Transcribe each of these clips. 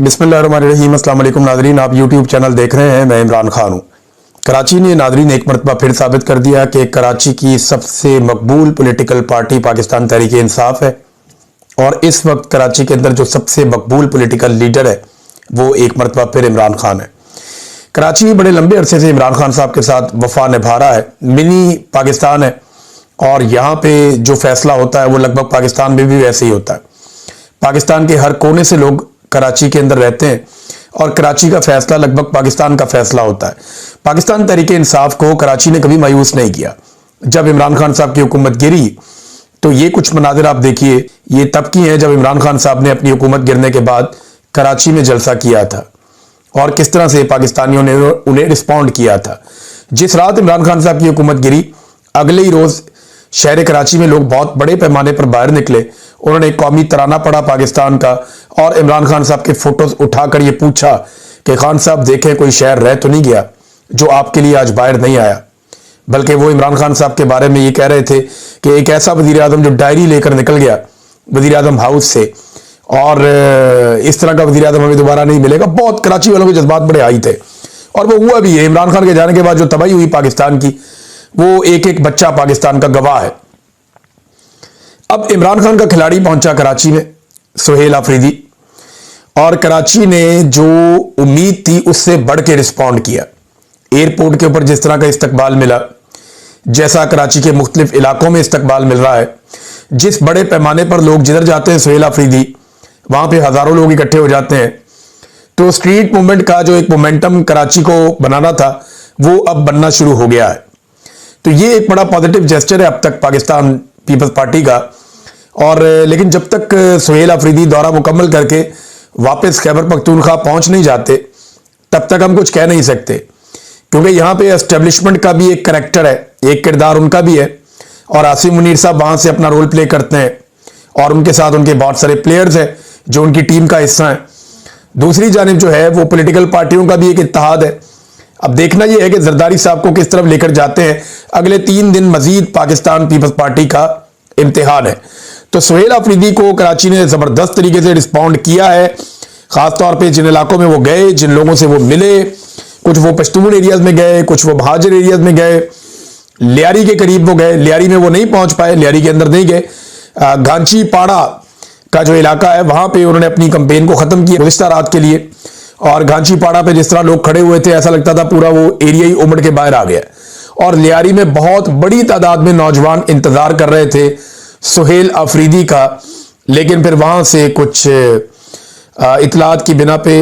बिस्मिल्लाहिर्रहमानिर्रहीम। अस्सलाम वालेकुम नाजरीन, आप यूट्यूब चैनल देख रहे हैं। मैं इमरान खान हूँ। कराची ने नाजरीन एक मरतबा फिर साबित कर दिया कि कराची की सबसे मकबूल पॉलिटिकल पार्टी पाकिस्तान तहरीक इंसाफ है और इस वक्त कराची के अंदर जो सबसे मकबूल पॉलिटिकल लीडर है वो एक मरतबा फिर इमरान खान है। कराची बड़े लंबे अरसे से इमरान खान साहब के साथ वफा निभा रहा है। मिनी पाकिस्तान है और यहाँ पे जो फैसला होता है वो लगभग पाकिस्तान में भी वैसे ही होता है। पाकिस्तान के हर कोने से लोग कराची के अंदर रहते हैं और कराची का फैसला लगभग पाकिस्तान का फैसला होता है। पाकिस्तान तहरीक इंसाफ को कराची ने कभी मायूस नहीं किया। जब इमरान खान साहब की हुकूमत गिरी तो ये कुछ मनाजिर आप देखिए, ये तब की हैं जब इमरान खान साहब ने अपनी हुकूमत गिरने के बाद कराची में जलसा किया था और किस तरह से पाकिस्तानियों ने उन्हें रिस्पॉन्ड किया था। जिस रात इमरान खान साहब की हुकूमत गिरी, अगले ही रोज शहर कराची में लोग बहुत बड़े पैमाने पर बाहर निकले। उन्होंने एक कौमी तराना पढ़ा पाकिस्तान का और इमरान खान साहब के फोटोज उठाकर ये पूछा कि खान साहब देखें कोई शहर रह तो नहीं गया जो आपके लिए आज बाहर नहीं आया। बल्कि वो इमरान खान साहब के बारे में ये कह रहे थे कि एक ऐसा वजीर आजम जो डायरी लेकर निकल गया वजीर आजम हाउस से और इस तरह का वजीर आजम हमें दोबारा नहीं मिलेगा। बहुत कराची वालों के जज्बात बड़े हाई थे और वो हुआ भी है। इमरान खान के जाने के बाद जो तबाही हुई पाकिस्तान की, वो एक एक बच्चा पाकिस्तान का गवाह है। अब इमरान खान का खिलाड़ी पहुंचा कराची में, सुहेल अफरीदी, और कराची ने जो उम्मीद थी उससे बढ़ के रिस्पॉन्ड किया। एयरपोर्ट के ऊपर जिस तरह का इस्तकबाल मिला, जैसा कराची के मुख्तलिफ इलाकों में इस्तकबाल मिल रहा है, जिस बड़े पैमाने पर लोग जिधर जाते हैं सुहेल अफरीदी वहां पे हजारों लोग इकट्ठे हो जाते हैं, तो स्ट्रीट मूवमेंट का जो एक मोमेंटम कराची को बनाना था वो अब बनना शुरू हो गया है। तो ये एक बड़ा पॉजिटिव जेस्चर है अब तक पाकिस्तान पीपल्स पार्टी का। और लेकिन जब तक सुहेल अफरीदी दौरा मुकम्मल करके वापस खैबर पख्तूनख्वा पहुंच नहीं जाते तब तक हम कुछ कह नहीं सकते, क्योंकि यहाँ पे एस्टेब्लिशमेंट का भी एक करैक्टर है, एक किरदार उनका भी है और आसिम मुनीर साहब वहां से अपना रोल प्ले करते हैं और उनके साथ उनके बहुत सारे प्लेयर्स हैं जो उनकी टीम का हिस्सा है। दूसरी जानिब जो है वो पॉलिटिकल पार्टियों का भी एक इत्तेहाद है। अब देखना यह है कि जरदारी साहब को किस तरफ लेकर जाते हैं। अगले 3 दिन मजीद पाकिस्तान पीपल्स पार्टी का इम्तिहान है। तो सुहेल अफरीदी को कराची ने जबरदस्त तरीके से रिस्पॉन्ड किया है, खासतौर पे जिन इलाकों में वो गए, जिन लोगों से वो मिले, कुछ वो पश्तून एरियाज में गए, कुछ वो महाजर एरियाज में गए, लियारी के करीब वो गए, लियारी में वो नहीं पहुंच पाए, लियारी के अंदर नहीं गए। घांची पाड़ा का जो इलाका है वहां पे उन्होंने अपनी कंपेन को खत्म किया गुज़िश्ता रात के लिए, और घांची पाड़ा पे जिस तरह लोग खड़े हुए थे ऐसा लगता था पूरा वो एरिया ही उमड़ के बाहर आ गया। और लियारी में बहुत बड़ी तादाद में नौजवान इंतजार कर रहे थे सुहेल अफरीदी का, लेकिन फिर वहां से कुछ इतलात की बिना पे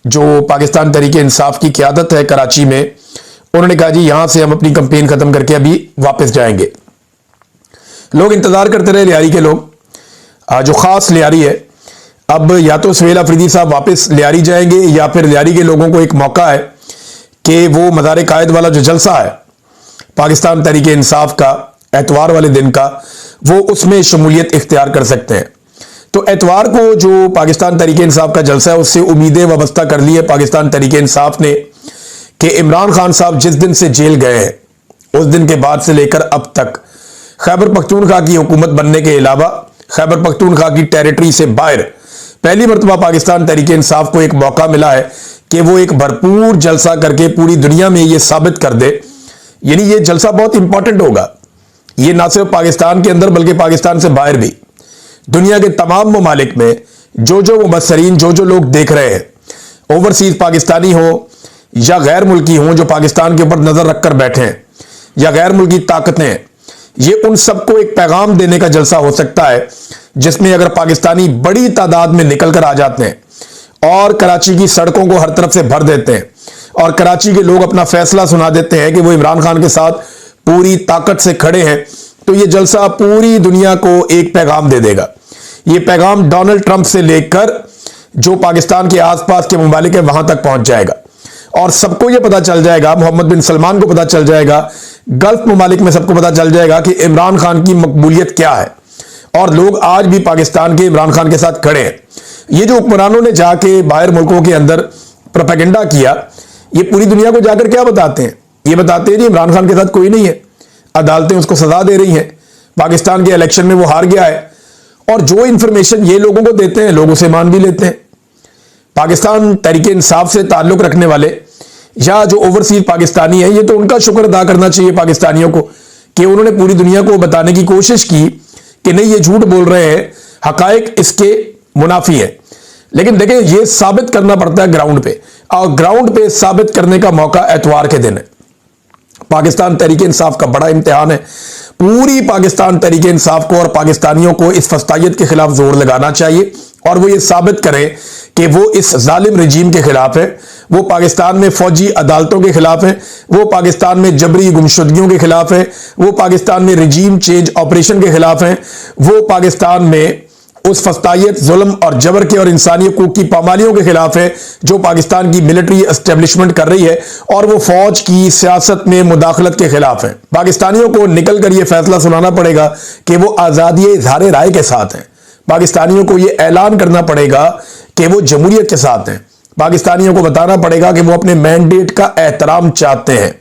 जो पाकिस्तान तहरीक इंसाफ की क़यादत है कराची में, उन्होंने कहा जी यहां से हम अपनी कंपेन खत्म करके अभी वापस जाएंगे। लोग इंतजार करते रहे, लियारी के लोग, जो खास लियारी है। अब या तो सुहेल अफरीदी साहब वापस लियारी जाएंगे या फिर लियारी के लोगों को एक मौका है कि वो मज़ार कायद वाला जो जलसा है पाकिस्तान तहरीक इंसाफ का एतवार वाले दिन का, वो उसमें शमूलियत इख्तियार कर सकते हैं। तो एतवार को जो पाकिस्तान तहरीक इंसाफ का जलसा है उससे उम्मीदें वाबस्ता कर ली है पाकिस्तान तहरीक इंसाफ ने कि इमरान खान साहब जिस दिन से जेल गए हैं उस दिन के बाद से लेकर अब तक खैबर पख्तूनख्वा की हुकूमत बनने के अलावा खैबर पख्तूनख्वा की टेरिटरी से बाहर पहली मरतबा पाकिस्तान तहरीक इंसाफ को एक मौका मिला है कि वो एक भरपूर जलसा करके पूरी दुनिया में ये साबित कर दे। यानी ये जलसा बहुत इंपॉर्टेंट होगा। ये ना सिर्फ पाकिस्तान के अंदर बल्कि पाकिस्तान से बाहर भी दुनिया के तमाम ममालिक में जो जो मुबस्सरीन, जो जो लोग देख रहे हैं, ओवरसीज पाकिस्तानी हो या गैर मुल्की हों जो पाकिस्तान के ऊपर नजर रखकर बैठे हैं, या गैर मुल्की ताकतें, ये उन सबको एक पैगाम देने का जलसा हो सकता है जिसमें अगर पाकिस्तानी बड़ी तादाद में निकल कर आ जाते हैं और कराची की सड़कों को हर तरफ से भर देते हैं और कराची के लोग अपना फैसला सुना देते हैं कि वो इमरान खान के साथ पूरी ताकत से खड़े हैं, तो ये जलसा पूरी दुनिया को एक पैगाम दे देगा। ये पैगाम डोनाल्ड ट्रंप से लेकर जो पाकिस्तान के आसपास के ममालिक है वहां तक पहुंच जाएगा और सबको ये पता चल जाएगा, मोहम्मद बिन सलमान को पता चल जाएगा, गल्फ ममालिक में सबको पता चल जाएगा कि इमरान खान की मकबूलियत क्या है और लोग आज भी पाकिस्तान के इमरान खान के साथ खड़े हैं। ये जो हुक्मरानों ने जाके बाहर मुल्कों के अंदर प्रोपेगेंडा किया, ये पूरी दुनिया को जाकर क्या बताते हैं? ये बताते हैं जी इमरान खान के साथ कोई नहीं है, अदालतें उसको सजा दे रही हैं, पाकिस्तान के इलेक्शन में वो हार गया है। और जो इंफॉर्मेशन ये लोगों को देते हैं लोग उसे मान भी लेते हैं। पाकिस्तान तहरीके इंसाफ से ताल्लुक रखने वाले या जो ओवरसीज पाकिस्तानी है, ये तो उनका शुक्र अदा करना चाहिए पाकिस्तानियों को कि उन्होंने पूरी दुनिया को बताने की कोशिश की कि नहीं, ये झूठ बोल रहे हैं, हकायक इसके मुनाफी है। लेकिन देखें, ये साबित करना पड़ता है ग्राउंड पे, और ग्राउंड पे साबित करने का मौका एतवार के दिन है। पाकिस्तान तहरीके इंसाफ का बड़ा इम्तिहान है। पूरी पाकिस्तान तहरीके इंसाफ को और पाकिस्तानियों को इस फस्तायत के खिलाफ जोर लगाना चाहिए और वो ये साबित करें कि वो इस जालिम रजीम के खिलाफ है, वो पाकिस्तान में फौजी अदालतों के खिलाफ है, वो पाकिस्तान में जबरी गुमशुदगियों के खिलाफ है, वो पाकिस्तान में रजीम चेंज ऑपरेशन के खिलाफ है, वो पाकिस्तान में उस फस्तायत, जुल्म और जबर के और इंसानी हकूक की पामालियों के खिलाफ है जो पाकिस्तान की मिलिट्री एस्टेब्लिशमेंट कर रही है, और वो फौज की सियासत में मुदाखलत के खिलाफ है। पाकिस्तानियों को निकल कर यह फैसला सुनाना पड़ेगा कि वो आज़ादी इजहार राय के साथ हैं। पाकिस्तानियों को यह ऐलान करना पड़ेगा कि वो जमहूरियत के साथ हैं। पाकिस्तानियों को बताना पड़ेगा कि वो अपने मैंडेट का एहतराम चाहते हैं।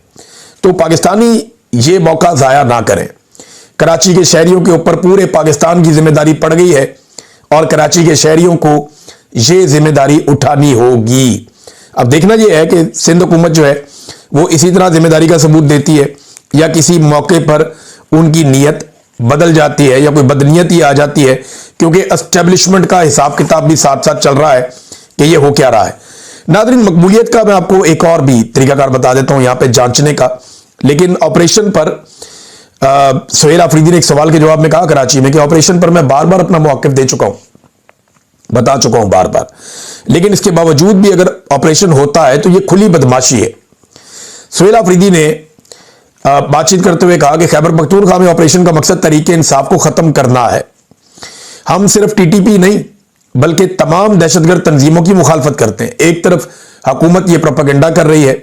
तो पाकिस्तानी ये मौका ज़ाया ना करें। कराची के शहरियों के ऊपर पूरे पाकिस्तान की जिम्मेदारी पड़ गई है और कराची के शहरियों को यह जिम्मेदारी उठानी होगी। अब देखना यह है कि सिंध हुकूमत जो है वो इसी तरह जिम्मेदारी का सबूत देती है या किसी मौके पर उनकी नीयत बदल जाती है या कोई बदनीयती आ जाती है, क्योंकि एस्टेब्लिशमेंट का हिसाब किताब भी साथ साथ चल रहा है कि ये हो क्या रहा है। नाज़रीन, मकबूलियत का मैं आपको एक और भी तरीकाकार बता देता हूं यहां पे जांचने का। लेकिन ऑपरेशन पर सुहेल आफरीदी ने एक सवाल के जवाब में कहा कराची में कि ऑपरेशन पर मैं बार बार अपना मौक़िफ़ दे चुका हूं, बता चुका हूं बार बार, लेकिन इसके बावजूद भी अगर ऑपरेशन होता है तो यह खुली बदमाशी है। सुहेल आफरीदी ने बातचीत करते हुए कहा कि खैबर पख्तूनख्वा में ऑपरेशन का मकसद तहरीके इंसाफ को खत्म करना है। हम सिर्फ टीटीपी नहीं बल्कि तमाम दहशतगर्द तंजीमों की मुखालफत करते हैं। एक तरफ हुकूमत यह प्रोपेगेंडा कर रही है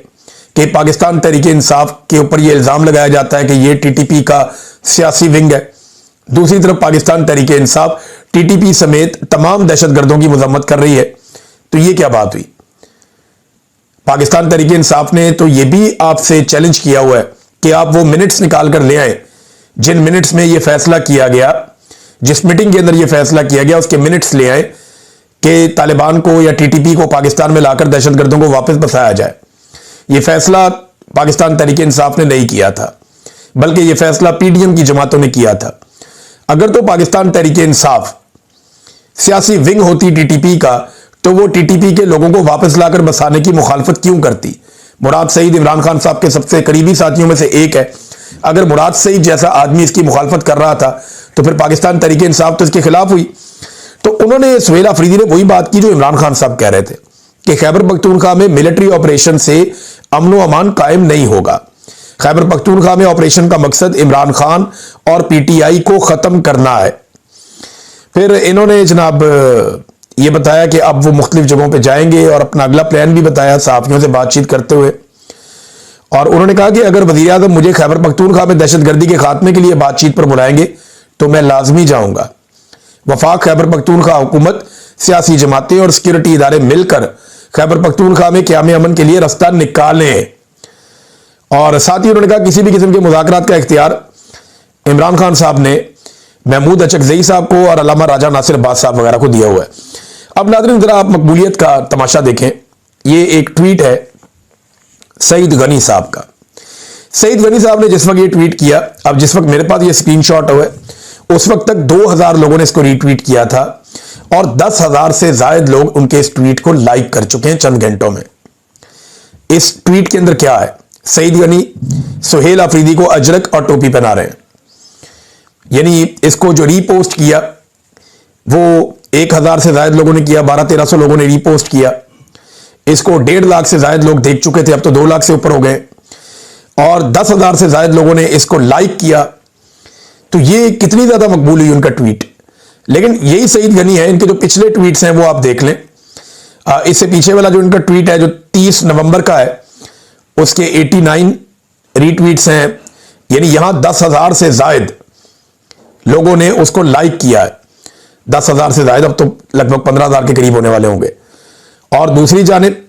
कि पाकिस्तान तहरीके इंसाफ के ऊपर यह इल्ज़ाम लगाया जाता है कि यह टीटीपी का सियासी विंग है। दूसरी तरफ पाकिस्तान तहरीके इंसाफ टीटीपी समेत तमाम दहशतगर्दों की मजम्मत कर रही है। तो यह क्या बात हुई? पाकिस्तान तहरीके इंसाफ ने तो यह भी आपसे चैलेंज किया हुआ है कि आप वो मिनट्स निकाल कर ले आए जिन मिनट्स में यह फैसला किया गया, जिस मीटिंग के अंदर यह फैसला किया गया उसके मिनट्स ले आए कि तालिबान को या टीटीपी को पाकिस्तान में लाकर दहशतगर्दों को वापस बसाया जाए। यह फैसला पाकिस्तान तहरीके इंसाफ ने नहीं किया था, बल्कि यह फैसला पीडीएम की जमातों ने किया था। अगर तो पाकिस्तान तहरीके इंसाफ सियासी विंग होती टीटीपी का, तो वो टीटीपी के लोगों को वापस लाकर बसाने की मुखालफत क्यों करती? मुराद सईद इमरान खान साहब के सबसे करीबी साथियों में से एक है। अगर मुराद सईद जैसा आदमी इसकी मुखालफत कर रहा था तो फिर पाकिस्तान तहरीके इंसाफ तो इसके खिलाफ हुई। तो उन्होंने सुहेल आफरीदी ने वही बात की जो इमरान खान साहब कह रहे थे कि खैबर पख्तूनख्वा में मिलिट्री ऑपरेशन से अमन व अमान कायम नहीं होगा। खैबर पख्तूनख्वा में ऑपरेशन का मकसद इमरान खान और पीटीआई को खत्म करना है। फिर इन्होंने जनाब ये बताया कि अब वो मुख्तलिफ जगहों पे जाएंगे और अपना अगला प्लान भी बताया सहाफियों से बातचीत करते हुए। और उन्होंने कहा कि अगर वज़ीर आज़म मुझे खैबर पख्तूनख्वा में दहशतगर्दी के खात्मे के लिए बातचीत पर बुलाएंगे तो मैं लाजमी जाऊंगा। वफाक खैबर पख्तूनख्वा हुकूमत, सियासी जमातें और सिक्योरिटी इदारे मिलकर खैबर पख्तूनख्वा में क़याम अमन के लिए रास्ता निकालें। और साथ ही उन्होंने कहा किसी भी किस्म के मुज़ाकरात का इख्तियार इमरान खान साहब ने महमूद अचकज़ई साहब को और अल्लामा राजा नासिर अब्बास साहब वगैरह को दिया हुआ है। अब नाज़रीन जरा आप मकबूलियत का तमाशा देखें। ये एक ट्वीट है सईद गनी साहब का। सईद गनी साहब ने जिस वक्त ये ट्वीट किया, अब जिस वक्त मेरे पास ये स्क्रीनशॉट हुआ है, उस वक्त तक 2000 लोगों ने इसको रीट्वीट किया था और 10,000 से ज्यादा लोग उनके इस ट्वीट को लाइक कर चुके हैं चंद घंटों में। इस ट्वीट के अंदर क्या है? सईद गनी सुहेल आफरीदी को अजरक और टोपी पहना रहे हैं। यानी इसको जो रीपोस्ट किया वो 1000 से ज्यादा लोगों ने किया, 1200-1300 लोगों ने रीपोस्ट किया। इसको 1.5 लाख से ज्यादा लोग देख चुके थे, अब तो 2 लाख से ऊपर हो गए। और 10,000 से ज्यादा लोगों ने इसको लाइक किया। तो ये कितनी ज्यादा मकबूल हुई उनका ट्वीट। लेकिन यही सईद गनी है, इनके जो पिछले ट्वीट्स हैं वो आप देख लें। इससे पीछे वाला जो इनका ट्वीट है जो 30 नवंबर का है, उसके 89 रीट्वीट्स हैं। यानी यहां 10,000 से ज्यादा लोगों ने उसको लाइक किया है। 10,000 से ज्यादा, अब तो लगभग 15,000 के करीब होने वाले होंगे। और दूसरी जानिब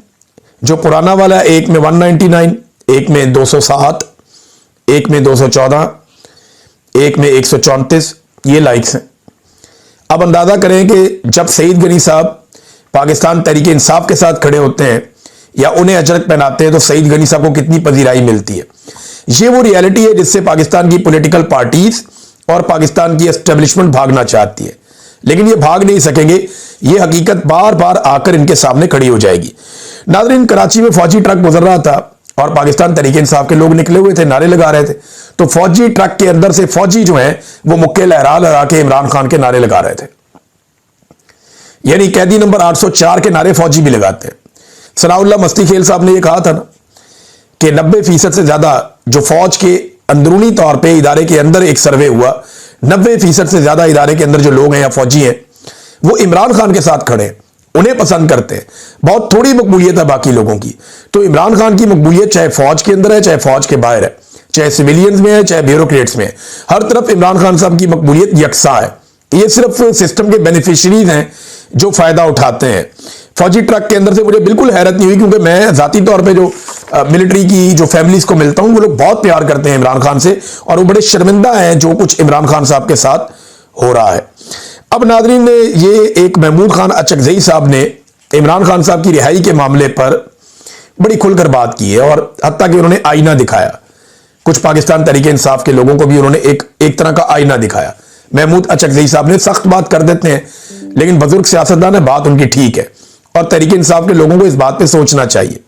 जो पुराना वाला, एक में 199, एक में 207, एक में 214, एक में 134 ये लाइक्स हैं। अब अंदाजा करें कि जब सईद गनी साहब पाकिस्तान तहरीक इंसाफ के साथ खड़े होते हैं या उन्हें अजरक पहनाते हैं तो सईद गनी साहब को कितनी पजीराई मिलती है। ये वो रियलिटी है जिससे पाकिस्तान की पॉलिटिकल पार्टीज और पाकिस्तान की एस्टेब्लिशमेंट भागना चाहती है, लेकिन ये भाग नहीं सकेंगे। ये हकीकत बार बार आकर इनके सामने खड़ी हो जाएगी। नाज़रीन, कराची में फौजी ट्रक गुजर रहा था और पाकिस्तान तहरीक इंसाफ के लोग निकले हुए थे, नारे लगा रहे थे। तो फौजी ट्रक के अंदर से फौजी जो है वो मुक्के लहरा लगा के इमरान खान के नारे लगा रहे थे, यानी कैदी नंबर 804 के नारे फौजी भी लगाते हैं। सनाउल्लाह मस्ती खेल साहब ने यह कहा था ना कि 90% से ज्यादा जो फौज के अंदरूनी तौर पे इदारे के अंदर एक सर्वे हुआ, 90% से ज्यादा इदारे के अंदर जो लोग हैं या फौजी हैं वो इमरान खान के साथ खड़े हैं, उन्हें पसंद करते हैं। बहुत थोड़ी मकबूलियत है बाकी लोगों की। तो इमरान खान की मकबूलियत चाहे फौज के अंदर है, चाहे फौज के बाहर है, चाहे सिविलियंस में है, चाहे ब्यूरोक्रेट्स में है, हर तरफ इमरान खान साहब की मकबूलियत यकसा है। ये सिर्फ सिस्टम के बेनिफिशरीज हैं जो फायदा उठाते हैं। फौजी ट्रक के अंदर से मुझे बिल्कुल हैरत नहीं हुई, क्योंकि मैं जाती तौर पे जो मिलिट्री की जो फैमिलीज को मिलता हूं वो लोग बहुत प्यार करते हैं इमरान खान से और वो बड़े शर्मिंदा हैं जो कुछ इमरान खान साहब के साथ हो रहा है। अब नाजरीन ने ये एक महमूद खान अचकजई साहब ने इमरान खान साहब की रिहाई के मामले पर बड़ी खुलकर बात की है और हत्ता कि उन्होंने आईना दिखाया। कुछ पाकिस्तान तहरीक इंसाफ के लोगों को भी उन्होंने एक तरह का आईना दिखाया। महमूद अचकजई साहब ने सख्त बात कर देते हैं, लेकिन बुजुर्ग सियासतदान है, बात उनकी ठीक है और तहरीक इंसाफ के लोगों को इस बात पे सोचना चाहिए।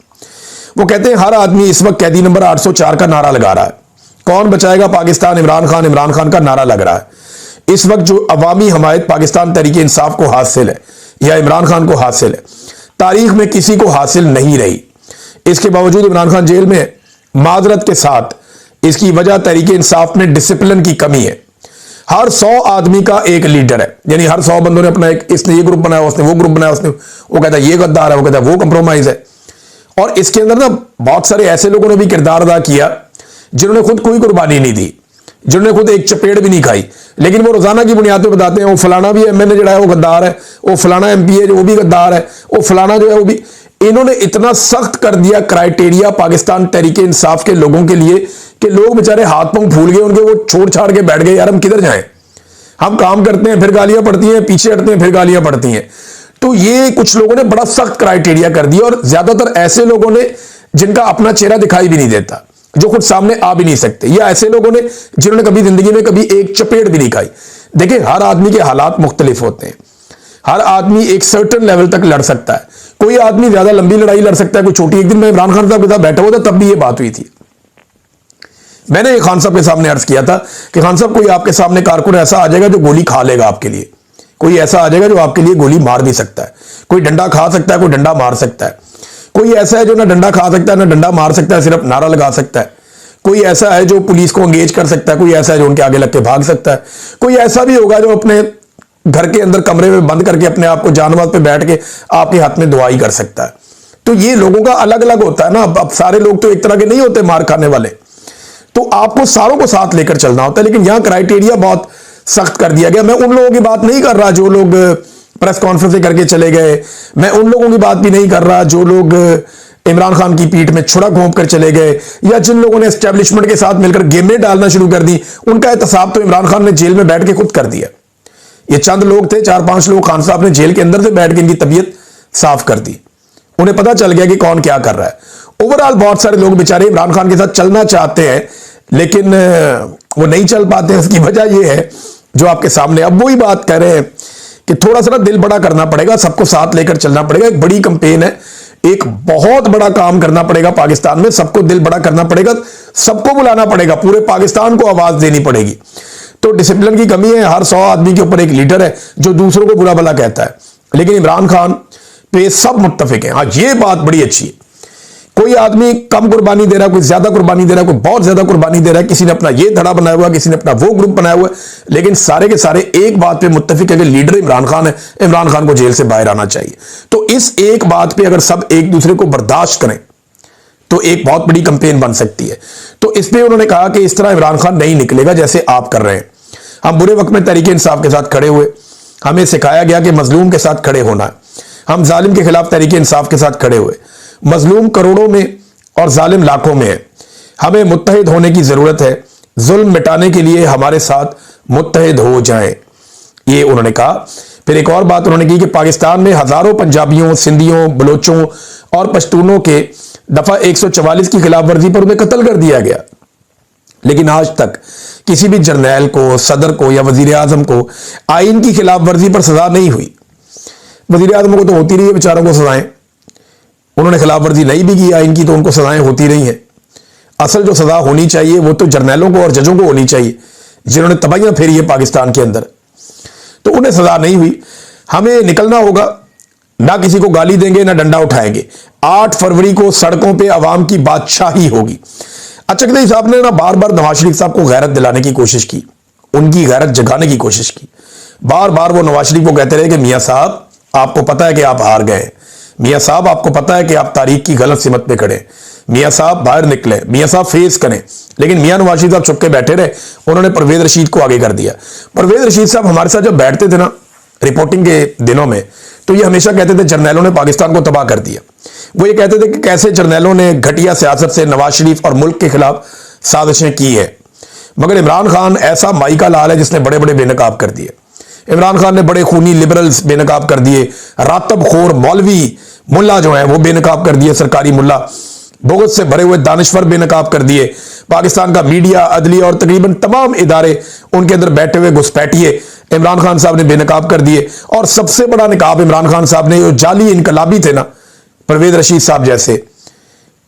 वो कहते हैं हर आदमी इस वक्त कैदी नंबर 804 का नारा लगा रहा है, कौन बचाएगा पाकिस्तान, इमरान खान का नारा लग रहा है। इस वक्त जो अवामी हमायत पाकिस्तान तहरीक इंसाफ को हासिल है या इमरान खान को हासिल है, तारीख में किसी को हासिल नहीं रही। इसके बावजूद इमरान खान जेल में, माजरत के साथ इसकी वजह तहरीक इंसाफ में डिसिप्लिन की कमी है। हर 100 आदमी का एक लीडर है, यानी हर 100 बंदों ने अपना एक, इसने ये ग्रुप बनाया, उसने वो ग्रुप बनाया, उसने वो कहता है ये गद्दार है, वो कहता है वो कंप्रोमाइज है। और इसके अंदर ना बहुत सारे ऐसे लोगों ने भी किरदार अदा किया जिन्होंने खुद कोई कुर्बानी नहीं दी, जिन्होंने खुद एक चपेट भी नहीं खाई, लेकिन वो रोजाना की बुनियाद पर बताते हैं वो फलाना भी एमएनए जो है वो गद्दार है, वो फलाना एमपी है जो वो भी गद्दार है, वो फलाना जो है वो भी। इन्होंने इतना सख्त कर दिया क्राइटेरिया पाकिस्तान तहरीक इंसाफ के लोगों के लिए कि लोग बेचारे हाथ पांव फूल गए उनके, वो छोड़ छाड़ के बैठ गए, यार हम किधर जाएं, हम काम करते हैं फिर गालियां पड़ती हैं, पीछे हटते हैं फिर गालियां पड़ती हैं। तो ये कुछ लोगों ने बड़ा सख्त क्राइटेरिया कर दिया और ज्यादातर ऐसे लोगों ने जिनका अपना चेहरा दिखाई भी नहीं देता, जो खुद सामने आ भी नहीं सकते, या ऐसे लोगों ने जिन्होंने कभी जिंदगी में कभी एक चपेट भी नहीं खाई। देखिए हर आदमी के हालात मुख्तलिफ होते हैं, हर आदमी एक सर्टन लेवल तक लड़ सकता है। कोई आदमी ज्यादा लंबी लड़ाई लड़ सकता है, कोई छोटी। एक दिन मैं इमरान खान साहब के साथ बैठा हुआ था तब भी ये बात हुई थी। मैंने खान साहब के सामने अर्ज किया था कि खान साहब कोई आपके सामने कारकुन ऐसा आ जाएगा जो गोली खा लेगा आपके लिए, कोई ऐसा आ जाएगा जो आपके लिए गोली मार भी सकता है, कोई डंडा खा सकता है, कोई डंडा मार सकता है, कोई ऐसा है जो ना डंडा खा सकता है ना डंडा मार सकता है, सिर्फ नारा लगा सकता है, कोई ऐसा है जो पुलिस को एंगेज कर सकता है, कोई ऐसा है जो उनके आगे लग के भाग सकता है, कोई ऐसा भी होगा जो अपने घर के अंदर कमरे में बंद करके अपने आप को जानवज पे बैठ के आपके हाथ में दुआई कर सकता है। तो ये लोगों का अलग अलग होता है ना। अब सारे लोग तो एक तरह के नहीं होते मार खाने वाले, तो आपको सारों को साथ लेकर चलना होता है। लेकिन यहां क्राइटेरिया बहुत सख्त कर दिया गया। मैं उन लोगों की बात नहीं कर रहा जो लोग प्रेस कॉन्फ्रेंस करके चले गए, मैं उन लोगों की बात भी नहीं कर रहा जो लोग इमरान खान की पीठ में छुरा घोंप कर चले गए, या जिन लोगों ने एस्टेब्लिशमेंट के साथ मिलकर गेमें डालना शुरू कर दी। उनका एहतसाब तो इमरान खान ने जेल में बैठ के खुद कर दिया। ये चंद लोग थे, 4-5 लोग, खान साहब ने जेल के अंदर से बैठ के इनकी तबीयत साफ कर दी। उन्हें पता चल गया कि कौन क्या कर रहा है। ओवरऑल बहुत सारे लोग बेचारे इमरान खान के साथ चलना चाहते हैं लेकिन वो नहीं चल पाते हैं। इसकी वजह यह है जो आपके सामने अब वही बात कह रहे हैं कि थोड़ा सा ना दिल बड़ा करना पड़ेगा, सबको साथ लेकर चलना पड़ेगा। एक बड़ी कंपेन है, एक बहुत बड़ा काम करना पड़ेगा पाकिस्तान में, सबको दिल बड़ा करना पड़ेगा, सबको बुलाना पड़ेगा, पूरे पाकिस्तान को आवाज देनी पड़ेगी। तो डिसिप्लिन की कमी है, हर 100 आदमी के ऊपर एक लीडर है जो दूसरों को बुरा भला कहता है, लेकिन इमरान खान पे सब मुत्तफिक हैं। हाँ, ये बात बड़ी अच्छी है, कोई आदमी कम कुर्बानी दे रहा है, कोई ज्यादा कुर्बानी दे रहा है, कोई बहुत ज्यादा कुर्बानी दे रहा है, किसी ने अपना ये धड़ा बनाया हुआ, किसी ने अपना वो ग्रुप बनाया हुआ है, लेकिन सारे के सारे एक बात पे मुत्तफिक है कि लीडर इमरान खान है, इमरान खान को जेल से बाहर आना चाहिए। तो इस एक बात पे अगर सब एक दूसरे को बर्दाश्त करें तो एक बहुत बड़ी कंपेन बन सकती है। तो इस पे उन्होंने कहा कि इस तरह इमरान खान नहीं निकलेगा जैसे आप कर रहे हैं। हम बुरे वक्त में तहरीक इंसाफ के साथ खड़े हुए, हमें सिखाया गया कि मजलूम के साथ खड़े होना है। हम जालिम के खिलाफ तहरीक इंसाफ के साथ खड़े हुए। मजलूम करोड़ों में और जालिम लाखों में है, हमें मुत्तहिद होने की जरूरत है। जुल्म मिटाने के लिए हमारे साथ मुत्तहिद हो जाएं, ये उन्होंने कहा। फिर एक और बात उन्होंने की कि पाकिस्तान में हजारों पंजाबियों, सिंधियों, बलोचों और पश्तूनों के दफा 144 की खिलाफ वर्जी पर उन्हें कत्ल कर दिया गया, लेकिन आज तक किसी भी जर्नैल को, सदर को या वजीर आजम को आइन की खिलाफ वर्जी पर सजा नहीं हुई। वजीर आजम को तो होती रही है बेचारों को सजाएं, उन्होंने खिलाफ वर्जी नहीं भी की आइन की तो उनको सजाएं होती रही हैं। असल जो सजा होनी चाहिए वो तो जर्नैलों को और जजों को होनी चाहिए जिन्होंने तबाहियां फेरी है पाकिस्तान के अंदर, तो उन्हें सजा नहीं हुई। हमें निकलना होगा, ना किसी को गाली देंगे ना डंडा उठाएंगे। 8 फरवरी को सड़कों पे आवाम की बादशाही होगी। अचकदई साहब ने ना बार बार नवाज शरीफ साहब को गैरत दिलाने की कोशिश की, उनकी गैरत जगाने की कोशिश की। बार बार वो नवाज शरीफ को कहते रहे कि मियां साहब आपको पता है कि आप हार गए, मियां साहब आपको पता है कि आप तारीख की गलत सिमत पे खड़े, मियां साहब बाहर निकले, मियां साहब फेस करें। लेकिन मियां नवाज शरीफ साहब चुप के बैठे रहे, उन्होंने परवेज रशीद को आगे कर दिया। परवेज रशीद साहब हमारे साथ जब बैठते थे ना रिपोर्टिंग के दिनों में, तो ये हमेशा कहते थे जर्नैलों ने पाकिस्तान को तबाह कर दिया। वो ये कहते थे कि कैसे जर्नैलों ने घटिया सियासत से नवाज शरीफ और मुल्क के खिलाफ साजिशें की है। मगर इमरान खान ऐसा माई का लाल है जिसने बड़े बड़े बेनकाब कर दिए। इमरान खान ने बड़े खूनी लिबरल्स बेनकाब कर दिए, रातब खोर मौलवी मुल्ला जो है वो बेनकाब कर दिए, सरकारी मुल्ला बोगस से भरे हुए दानिश्वर बेनकाब कर दिए। पाकिस्तान का मीडिया, अदलिया और तकरीबन तमाम इदारे, उनके अंदर बैठे हुए घुसपैठिए इमरान खान साहब ने बेनकाब कर दिए। और सबसे बड़ा निकाब इमरान खान साहब ने, जो जाली इनकलाबी थे ना परवेज रशीद साहब जैसे,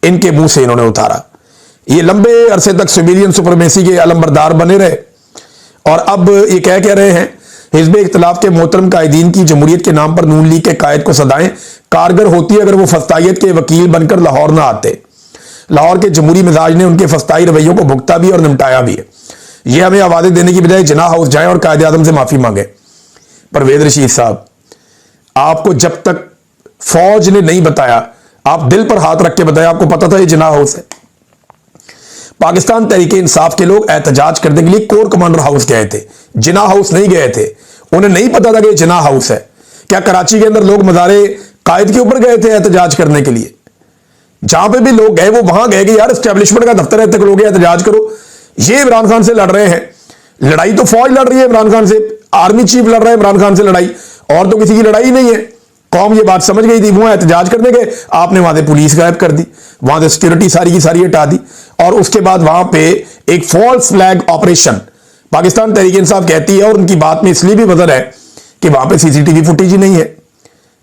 इनके मुंह से इन्होंने उतारा। ये लंबे अरसे तक सिविलियन सुपरमेसी के अलमबरदार बने रहे और अब ये कह रहे हैं हिजब इख्तिलाफ के मोहतरम कायदीन की जमहूरियत के नाम पर नून लीग के कायद को सदाएं कारगर होती अगर वो फस्तायत के वकील बनकर लाहौर ना आते। लाहौर के जमहूरी मिजाज ने उनके फस्ताई रवैयों को भुगता भी और निपटाया भी है। ये हमें आवाज़े देने की बजाय जिन्ना हाउस जाएं और कायदे आजम से माफी मांगे। परवेज रशीद साहब, आपको जब तक फौज ने नहीं बताया, आप दिल पर हाथ रख के बताया, आपको पता था ये जिन्ना हाउस है। पाकिस्तान तहरीके इंसाफ के लोग एहतजाज करने के लिए कोर कमांडर हाउस गए थे, जिन्ना हाउस नहीं गए थे। उन्हें नहीं पता था कि ये जिन्ना हाउस है। क्या कराची के अंदर लोग मज़ारे कायद के ऊपर गए थे एहतजाज करने के लिए? जहां पे भी लोग गए वो वहां गए कि यार एस्टेब्लिशमेंट का दफ्तर है, तक लोग एहतजाज करो। ये इमरान खान से लड़ रहे हैं, लड़ाई तो फौज लड़ रही है इमरान खान से, आर्मी चीफ लड़ रहा है इमरान खान से लड़ाई, और तो किसी की लड़ाई नहीं है। कौम ये बात समझ गई थी, वो एहतजाज करने गए, आपने वहां से पुलिस गायब कर दी, वहां से सिक्योरिटी सारी की सारी हटा दी, और उसके बाद वहां पे एक false flag operation Pakistan Tehreek Insaf कहती है, और उनकी बात में इसलिए भी वजन है कि वहां पे सीसीटीवी फुटेज ही नहीं है,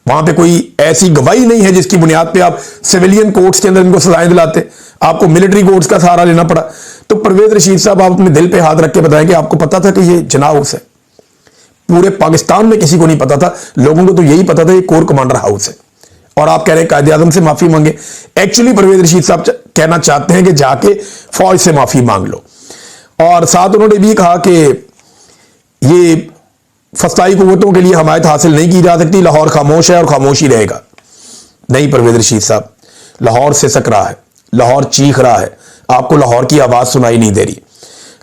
वहां पे कोई ऐसी गवाही नहीं है जिसकी बुनियाद पे आप सिविलियन कोर्ट्स के अंदर इनको सजाएं दिलाते, आपको मिलिट्री कोर्ट्स का सहारा लेना पड़ा। तो परवेज रशीद साहब, आप अपने दिल पे हाथ रख के बताएं कि आपको पता था कि ये जिन्ना हाउस है? पूरे पाकिस्तान में किसी को नहीं पता था, लोगों को तो यही पता था ये कोर कमांडर हाउस है। और आप कह रहे हैं कायदे आजम से माफी मांगे। एक्चुअली परवेज रशीद साहब कहना चाहते हैं कि जाके फौज से माफी मांग लो। और साथ उन्होंने भी कहा कि ये फस्ताई कुव्वतों के लिए हमायत हासिल नहीं की जा सकती, लाहौर खामोश है और खामोश ही रहेगा। नहीं परवेज रशीद साहब, लाहौर सिसक रहा है, लाहौर चीख रहा है, आपको लाहौर की आवाज सुनाई नहीं दे रही।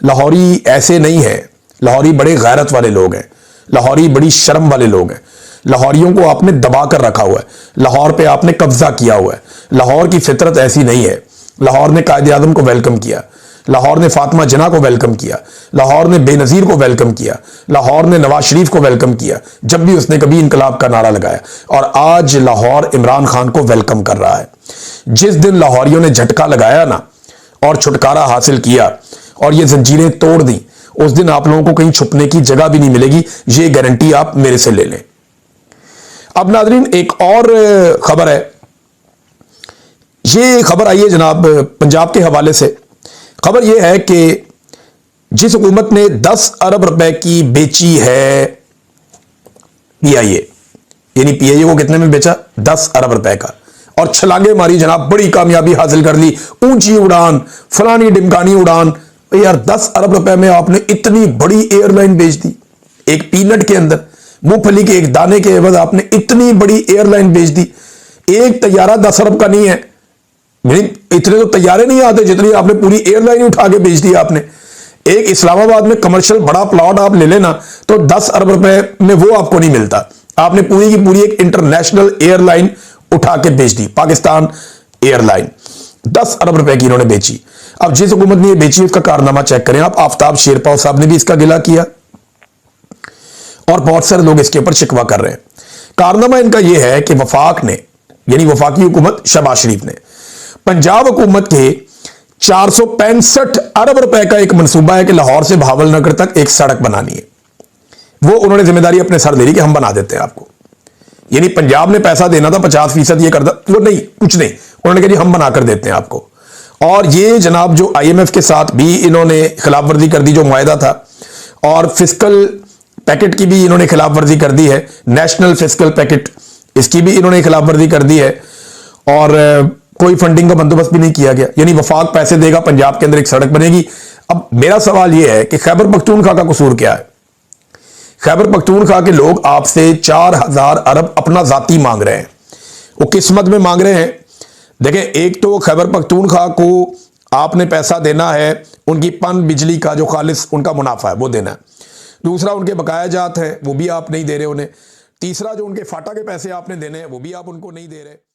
लाहौरी ऐसे नहीं है, लाहौरी बड़े गैरत वाले लोग हैं, लाहौरी बड़ी शर्म वाले लोग हैं। लाहौरियों को आपने दबा कर रखा हुआ है, लाहौर पे आपने कब्जा किया हुआ है। लाहौर की फितरत ऐसी नहीं है। लाहौर ने कायदे आजम को वेलकम किया, लाहौर ने फातिमा जिन्ना को वेलकम किया, लाहौर ने बेनज़ीर को वेलकम किया, लाहौर ने नवाज शरीफ को वेलकम किया जब भी उसने कभी इनकलाब का नारा लगाया, और आज लाहौर इमरान खान को वेलकम कर रहा है। जिस दिन लाहौरियों ने झटका लगाया ना और छुटकारा हासिल किया और ये जंजीरें तोड़ दी, उस दिन आप लोगों को कहीं छुपने की जगह भी नहीं मिलेगी, ये गारंटी आप मेरे से ले लें। अब नाज़रीन, एक और खबर है, ये खबर आई है जनाब पंजाब के हवाले से। खबर यह है कि जिस हुकूमत ने 10 अरब रुपए की बेची है पीआईए, यानी पीआईए को कितने में बेचा? 10 अरब रुपए का, और छलांगे मारी जनाब, बड़ी कामयाबी हासिल कर ली, ऊंची उड़ान, फलानी डिमकानी उड़ान। यार 10 अरब रुपए में आपने इतनी बड़ी एयरलाइन बेच दी, एक पीनट के अंदर, मूंगफली के एक दाने के एवज आपने इतनी बड़ी एयरलाइन बेच दी। एक तैयारा 10 अरब का नहीं है, इतने तो तैयारे नहीं आते जितनी आपने पूरी एयरलाइन उठा के बेच दी आपने। एक इस्लामाबाद में कमर्शियल बड़ा प्लॉट आप ले लेना तो 10 अरब रुपए में वो आपको नहीं मिलता, आपने पूरी की पूरी एक इंटरनेशनल एयरलाइन उठा के बेच दी, पाकिस्तान एयरलाइन 10 अरब रुपए की इन्होंने बेची। अब जिस हुकूमत ने ये बेची उसका कारनामा चेक करें आप। आफ्ताब शेरपाव साहब ने भी इसका गिला किया, और बहुत सारे लोग इसके ऊपर शिकवा कर रहे हैं। कारनामा इनका यह है कि वफाक ने, यानी वफाकी हुकूमत शहबाज शरीफ ने, पंजाब हुकूमत के 465 अरब रुपए का एक मंसूबा है कि लाहौर से भावलनगर तक एक सड़क बनानी है। वो उन्होंने जिम्मेदारी अपने सर ले ली कि हम बना देते हैं आपको। यानी पंजाब ने पैसा देना था 50% ये कर दो, वो नहीं, कुछ नहीं, उन्होंने कहा जी हम बना कर देते हैं आपको। और ये जनाब जो IMF के साथ भी इन्होंने खिलाफ वर्जी कर दी, जो मुआहदा था, और फिस्कल पैकेट की भी इन्होंने खिलाफ वर्जी कर दी है, नेशनल फिस्कल पैकेट, इसकी भी इन्होंने खिलाफ वर्जी कर दी है, और कोई फंडिंग का बंदोबस्त भी नहीं किया गया। यानी वफाक पैसे देगा, पंजाब के अंदर एक सड़क बनेगी। अब मेरा सवाल यह है कि खैबर पख्तूनख्वा का कसूर क्या है? खैबर पख्तूनख्वा के लोग आपसे 4000 अरब अपना जाती मांग रहे हैं। वो किस मद में मांग रहे हैं? देखें, एक तो खैबर पख्तूनख्वा को आपने पैसा देना है, उनकी पन बिजली का जो खालिस उनका मुनाफा है वो देना है। दूसरा, उनके बकाया जात हैं वो भी आप नहीं दे रहे उन्हें। तीसरा, जो उनके फाटा के पैसे आपने देने हैं वो भी आप उनको नहीं दे रहे।